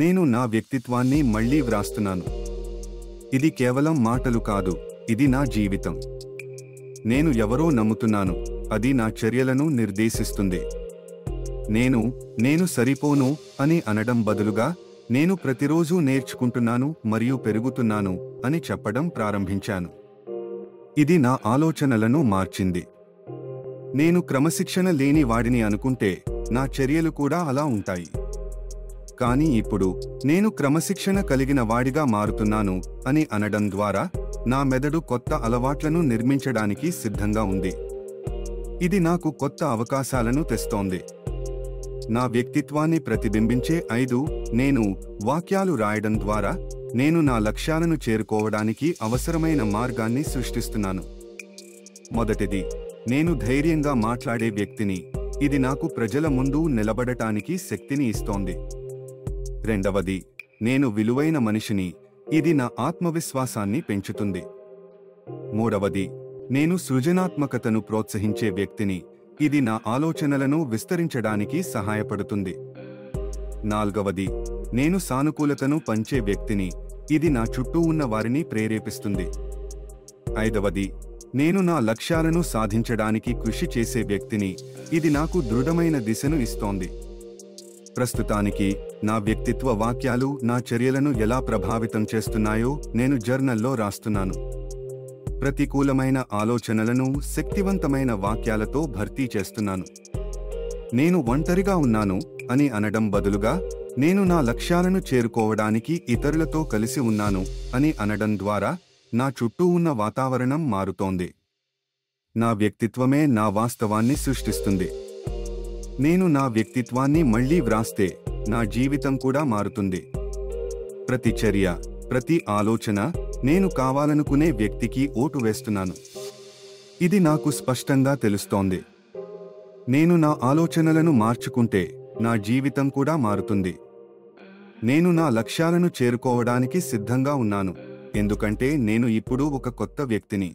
నేను నా వ్యక్తిత్వాన్ని మళ్లీ వ్రాస్తున్నాను. ఇది కేవలం మాటలు కాదు, ఇది నా జీవితం. నేను ఎవరో నమ్ముతున్నాను, అది నా చర్యలను నిర్దేశిస్తుంది. నేను సరిపోను అని అనడం బదులుగా, నేను ప్రతిరోజూ నేర్చుకుంటున్నాను మరియు పెరుగుతున్నాను అని చెప్పడం ప్రారంభించాను. ఇది నా ఆలోచనలను మార్చింది. నేను క్రమశిక్షణ లేని వాడిని అనుకుంటే నా చర్యలు కూడా అలా ఉంటాయి. కానీ ఇప్పుడు నేను క్రమశిక్షణ కలిగిన వాడిగా మారుతున్నాను అని అనడం ద్వారా నా మెదడు కొత్త అలవాట్లను నిర్మించడానికి సిద్ధంగా ఉంది. ఇది నాకు కొత్త అవకాశాలను తెస్తోంది. నా వ్యక్తిత్వాన్ని ప్రతిబింబించే 5 నేను వాక్యాలు రాయడం ద్వారా నేను నా లక్ష్యాలను చేరుకోవడానికి అవసరమైన మార్గాన్ని సృష్టిస్తున్నాను. మొదటిది, నేను ధైర్యంగా మాట్లాడే వ్యక్తిని. ఇది నాకు ప్రజల ముందు నిలబడటానికి శక్తిని ఇస్తోంది. రెండవది, నేను విలువైన మనిషిని. ఇది నా ఆత్మవిశ్వాసాన్ని పెంచుతుంది. మూడవది, నేను సృజనాత్మకతను ప్రోత్సహించే వ్యక్తిని. ఇది నా ఆలోచనలను విస్తరించడానికి సహాయపడుతుంది. నాల్గవది, నేను సానుకూలతను పంచే వ్యక్తిని. ఇది నా చుట్టూ ఉన్న వారిని ప్రేరేపిస్తుంది. ఐదవది, నేను నా లక్ష్యాలను సాధించడానికి కృషి చేసే వ్యక్తిని. ఇది నాకు దృఢమైన దిశను ఇస్తోంది. ప్రస్తుతానికి నా వ్యక్తిత్వ వాక్యాలు నా చర్యలను ఎలా ప్రభావితం చేస్తున్నాయో నేను జర్నల్లో రాస్తున్నాను. ప్రతికూలమైన ఆలోచనలను శక్తివంతమైన వాక్యాలతో భర్తీ చేస్తున్నాను. నేను ఒంటరిగా ఉన్నాను అని అనడం బదులుగా, నేను నా లక్ష్యాలను చేరుకోవడానికి ఇతరులతో కలిసి ఉన్నాను అని అనడం ద్వారా నా చుట్టూ ఉన్న వాతావరణం మారుతోంది. నా వ్యక్తిత్వమే నా వాస్తవాన్ని సృష్టిస్తుంది. నేను నా వ్యక్తిత్వాన్ని మళ్లీ వ్రాస్తే నా జీవితం కూడా మారుతుంది. ప్రతి చర్య, ప్రతి ఆలోచన నేను కావాలనుకునే వ్యక్తికి ఓటు వేస్తున్నాను. ఇది నాకు స్పష్టంగా తెలుస్తోంది. నేను నా ఆలోచనలను మార్చుకుంటే నా జీవితం కూడా మారుతుంది. నేను నా లక్ష్యాలను చేరుకోవడానికి సిద్ధంగా ఉన్నాను, ఎందుకంటే నేను ఇప్పుడు ఒక కొత్త వ్యక్తిని.